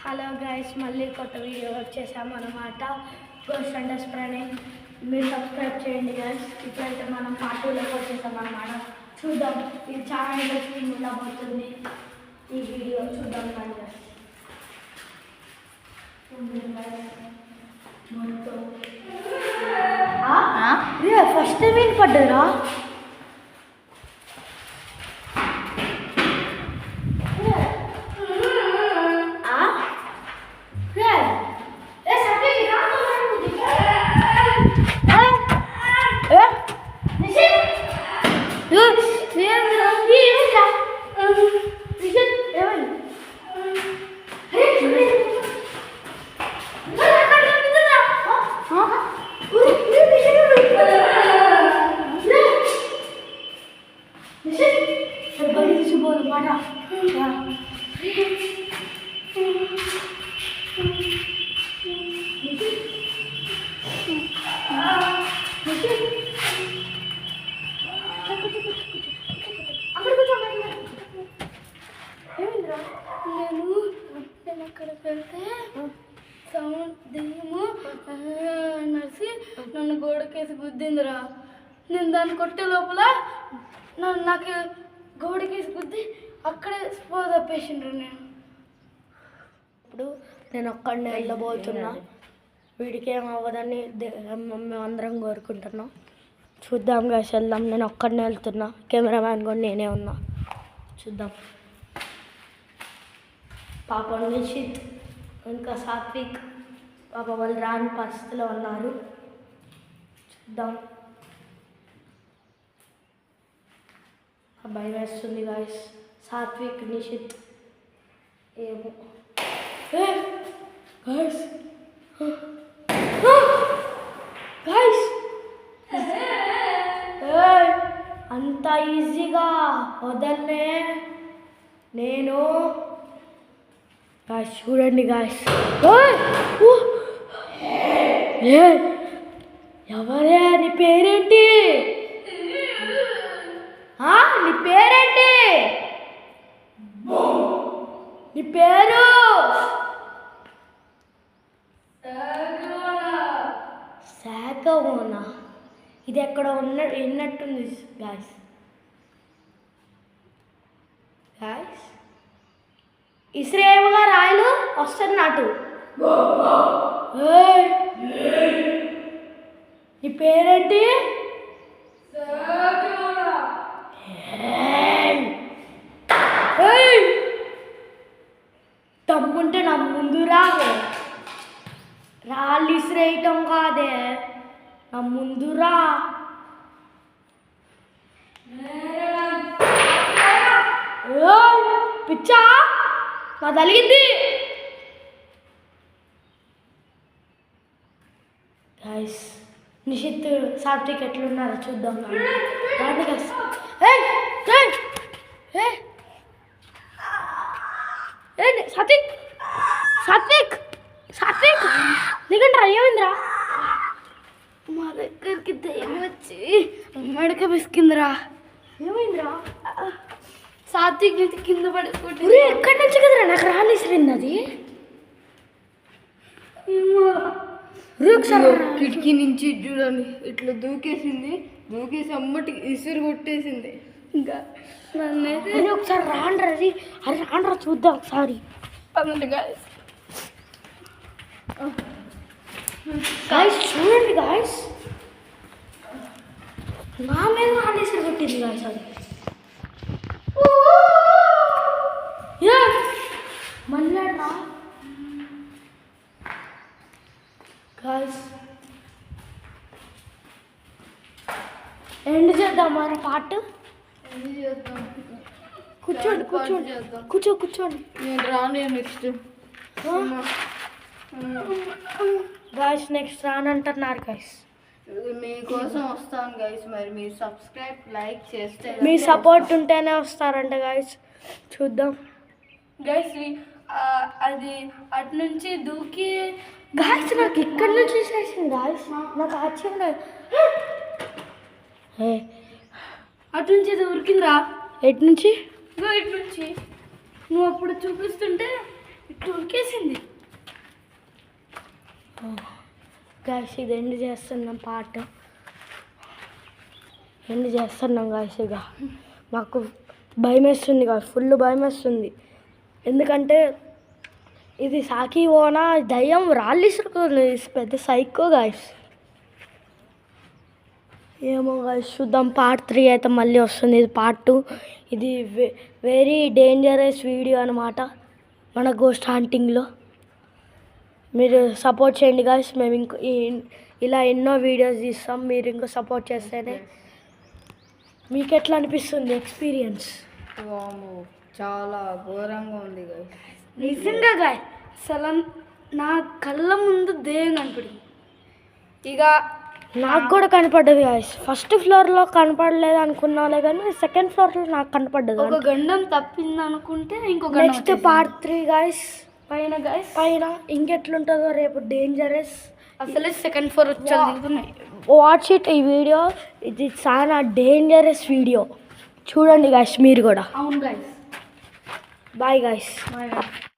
Hello guys, మళ్ళీ కొత్త video వచ్చేసాము అన్నమాట. గోస్ట్ అండర్స్ ప్రణయ్, మీరు సబ్స్క్రైబ్ చేయండి గైస్. ఇప్పుడైతే మనం పార్ట్ 2లోకి వచ్చేసాం అన్నమాట. చూద్దాం, ఇది చాలా ఇంట్రెస్టింగ్ ఉండబోతుంది. ఈ వీడియో చూద్దాం గైస్. ఫస్ట్ టైం ఏం పడ్డారా? నేను అక్కడికి వెళ్తే సౌండ్ దెయ్యము నడిచి నన్ను గోడకేసి గుద్దిందిరా. నేను దాన్ని కొట్టే లోపల నాకు గోడకేసి గుద్ది అక్కడే స్పో తప్పేసిండ్రు. ఇప్పుడు నేను ఒక్కడిని వెళ్ళబోతున్నా. వీడికి ఏం అవ్వదని మేము అందరం కోరుకుంటున్నాం. చూద్దాం గాస్, వెళ్దాం. నేను ఒక్కడినే వెళ్తున్నా, కెమెరామ్యాన్ కూడా నేనే ఉన్నా. చూద్దాం. పాప నిషిత్ ఇంకా సాత్విక్ పాప వాళ్ళు రాని పరిస్థితిలో ఉన్నారు. చూద్దాం. భయం వేస్తుంది గాయస్. సాత్విక్ నిషిత్ ఏమో గాయస్ గాయస్ అంత ఈజీగా వదలనే నేను. గాయస్ చూడండి గాయస్. ఎవరే? నీ పేరేంటి? నీ పేరేంటి? నీ పేరు శాఖమోనా? ఇది ఎక్కడ విన్నట్టుంది గాయస్. గాయస్ ఇస్రేముగా రాయలు వస్తున్నట్టు. నీ పేరేంటి? తమ్ముంటే నా ముందు రావే. రాళ్ళు ఇసిరేయటం కాదే, నా ముందురా. పిచ్చా నా తలిగింది. గైస్ నిషిత్ సాత్విక్ ఎట్లున్నారో చూద్దాం. సాత్విక్ సాత్విక్ సాత్విక్ నీకంటే ఏమైందిరా? మా దగ్గరికి దయ్యం వచ్చి మెడక పిసికిందిరా. ఏమైందిరా? సాత్విక్ నుంచి కింద పడుకుంటే ఎక్కడి నుంచి కదరా నాకు రాలేసిరింది. అది కిటికీ నుంచి చూడండి ఇట్లా దూకేసింది. దూకేసి అమ్మటి ఇసురు కొట్టేసింది. ఇంకా నన్నైతే ఒకసారి రాండ్రా. అది రాండ్రా చూద్దాం ఒకసారి. గాయస్ చూడండి గాయస్, నా మీద రాలేసి కొట్టింది గాయస్. అది మళ్ళా గాయస్ ఎండ్ చేద్దాం మరి పార్ట్. కూర్చోండి కూర్చోండి కూర్చోండి. నేను రాను నెక్స్ట్ గాయస్. నెక్స్ట్ రానంటున్నారు గాయస్. మీకోసం వస్తాను గైస్. మరి మీరు సబ్స్క్రైబ్ లైక్ చేస్తే మీ సపోర్ట్ ఉంటేనే వస్తారంట గాయస్. చూద్దాం గైస్. అది అటు నుంచి దూకి గాయస్ నాకు ఇక్కడ నుంచి చేసింది గాయస్. నాకు ఆశ్చర్యం. అటు నుంచి అది ఉరికిందిరా. ఎటు నుంచి? ఇటు నుంచి నువ్వు అప్పుడు చూపిస్తుంటే ఇట్లా ఉరికేసింది. గాయస్ ఇది ఎండ్ చేస్తున్నాం పార్ట్, ఎండ్ చేస్తున్నాం గాయస్. ఇక మాకు భయం వేస్తుంది గాయస్, ఫుల్ భయం వేస్తుంది. ఎందుకంటే ఇది సాకి ఓనా దయ్యం రాళ్ళు ఇసురుకుంది, పెద్ద సైకో గాయస్. ఏమో గాయస్ చూద్దాం. పార్ట్ 3 అయితే మళ్ళీ వస్తుంది. ఇది పార్ట్ 2. ఇది వెరీ డేంజరస్ వీడియో అనమాట మన గోస్ట్ హంటింగ్లో. మీరు సపోర్ట్ చేయండి గాయస్. మేము ఇలా ఎన్నో వీడియోస్ తీస్తాం, మీరు ఇంకా సపోర్ట్ చేస్తేనే. మీకు ఎట్లా అనిపిస్తుంది ఎక్స్పీరియన్స్? వామ్మో, చాలా ఘోరంగా ఉంది గాయస్. నిజంగా గాయస్ అసలు నా కళ్ళ ముందు దెయ్యం కనపడింది. ఇక నాకు కూడా కనపడ్డది గాయస్. ఫస్ట్ ఫ్లోర్లో కనపడలేదు అనుకున్నాలే కానీ సెకండ్ ఫ్లోర్లో నాకు కనపడ్డది. ఒక గండం తప్పింది అనుకుంటే ఇంకొక నెక్స్ట్ పార్ట్ 3 గాయస్ పైన గాయస్. పైన ఇంకెట్లుంటుందో రేపు డేంజరస్. అసలే సెకండ్ ఫ్లోర్ వచ్చి వాచ్ ఇట్. ఈ వీడియో ఇది చాలా డేంజరస్ వీడియో, చూడండి గాయస్ మీరు కూడా. అవును guys. Bye guys. Bye guys.